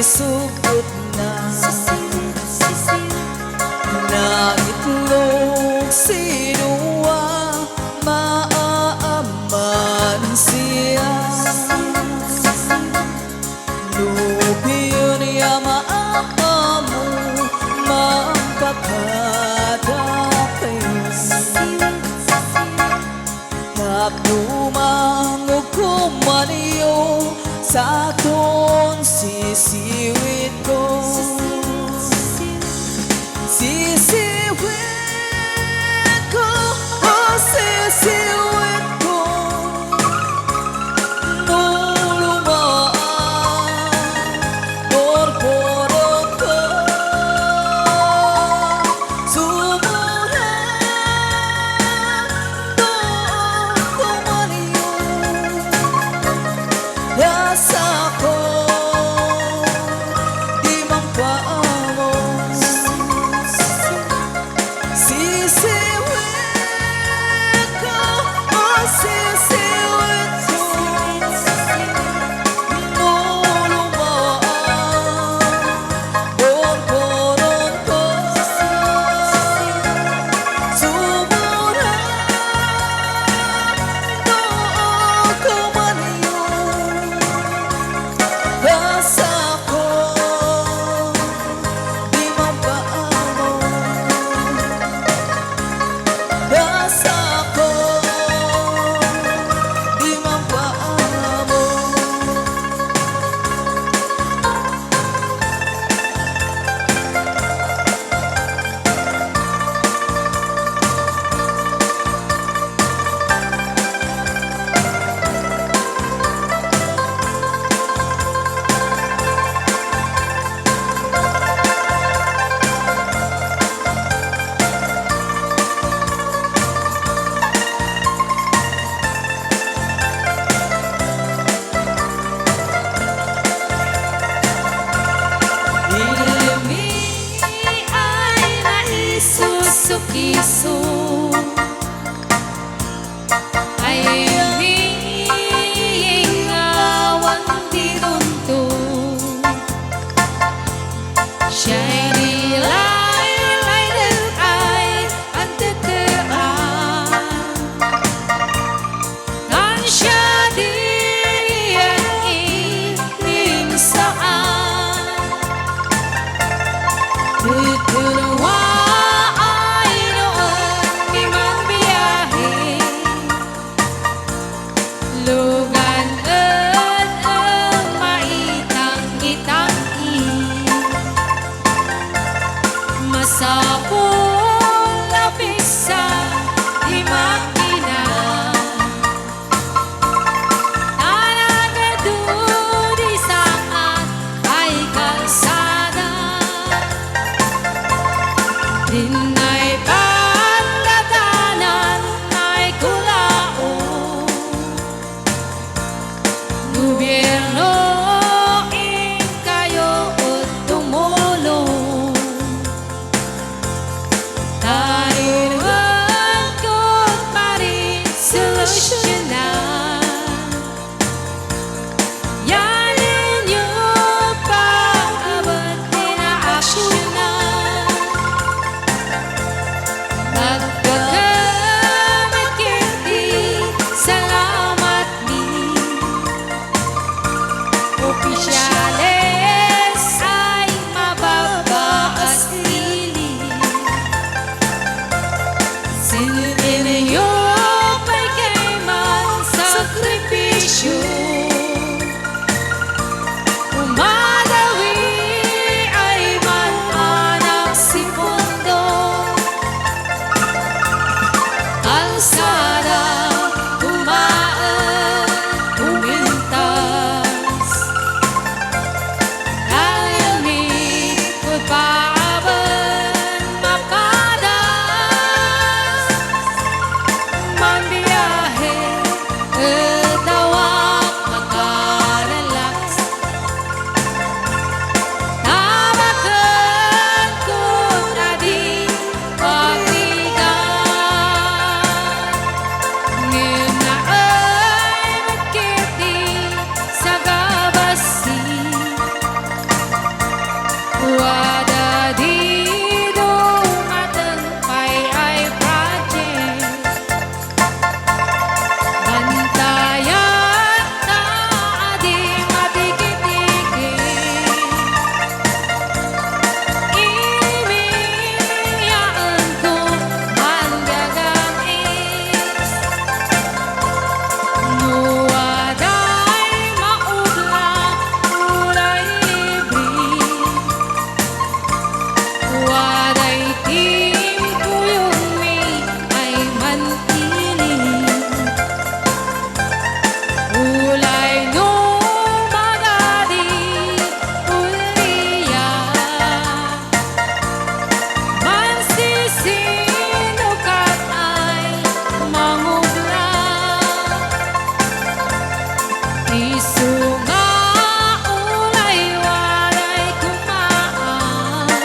sisugod na naitlog sinuwa maaaman siya lupiyon niya maaamu mampakadakayo tapdumang kumaniyo sa aton sisiwit ko sisiwit ko oh sisiwit ko nulumaan korporot ko sumulan doon kumaniyo yasa ko di mangpaamo sisiwit ko oh sisiwit ko nulumaan korporot ko sumulan doon kumaniyo yasa ko di mangpaamo yasa ko di mangpaamo ilimi ay naisusukiso ay mingawan dirunto shiny light ay anteteraan kan siya diyan ining saan tutulwa ay noon imang biyahe lugan at ang maitang-itangi masapong lapisa di makina nanagadu di saan ay kalsada dinay pandatanan ay kulao gobyerno in kayo at tumulong tarinwag ko't marin solusyonan yan ninyo paabot inaaksyonan Tim kuyong mi ay mantiling ulay no magadi uliya mansisinukat ay mangubla isu nga ulay walay kumaan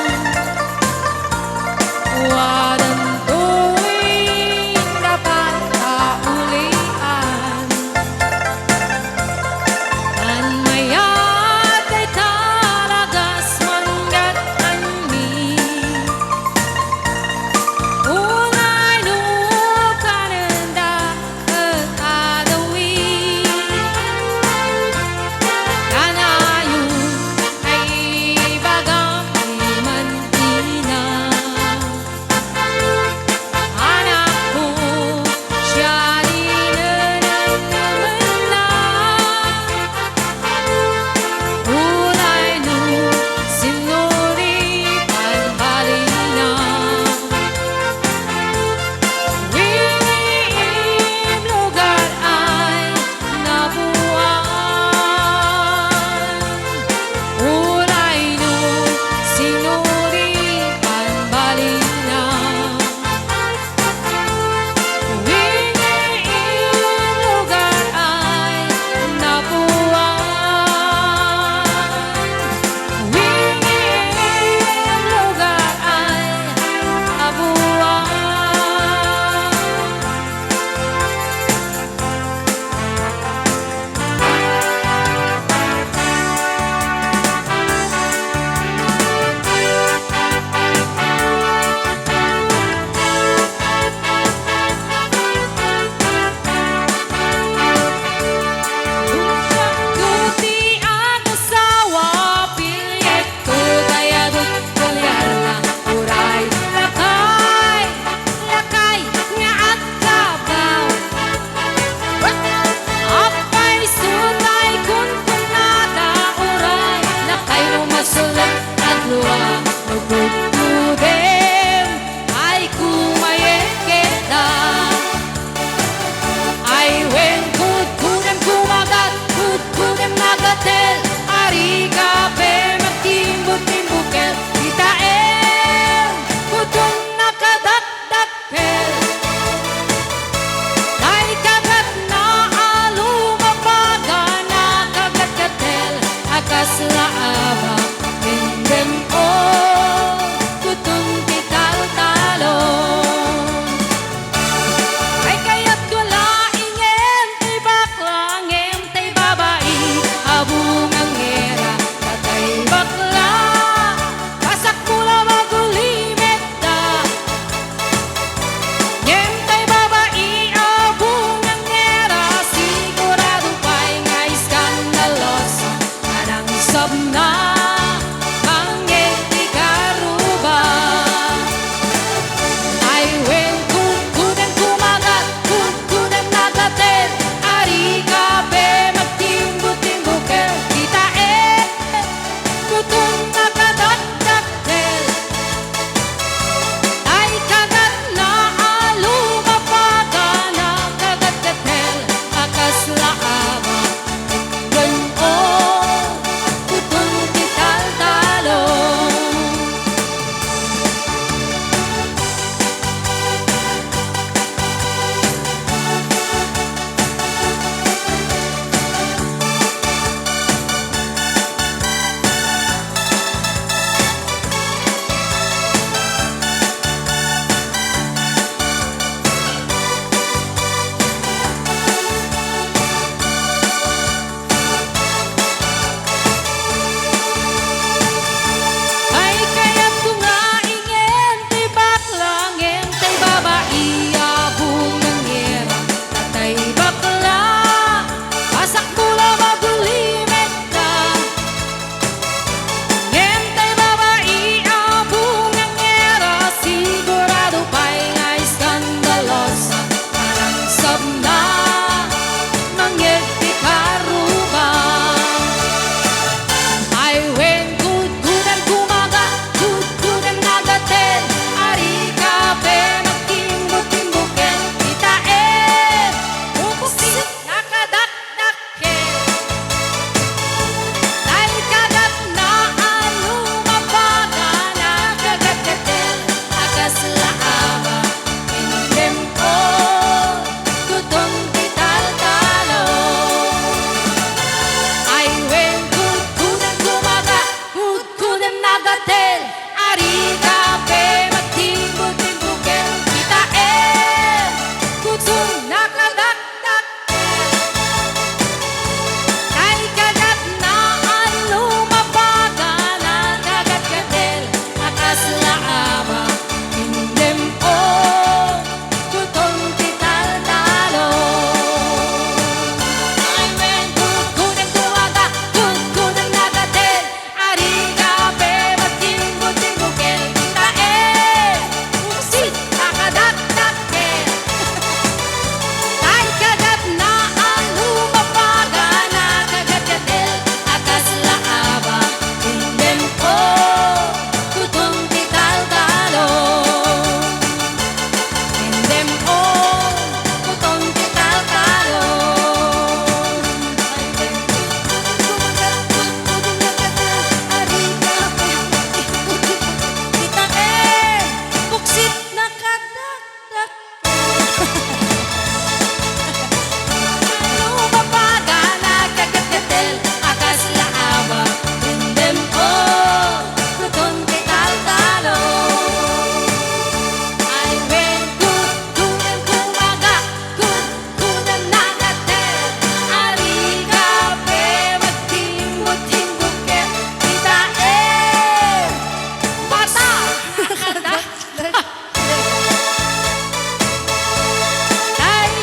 Ay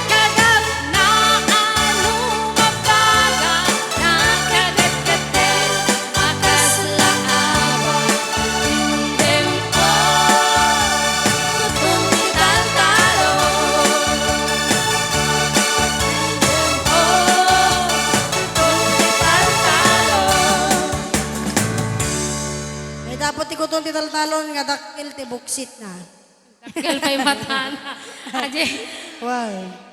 kagat na alumabaga, nakagat-kagat, akas laabang, tindem ko, kuton ni taltalon. Tindem ko, kuton ni taltalon. Ay dapat ikuton ti taltalon nga dakil ti buksit na. Dakkel kay mata na. Aje. Wow.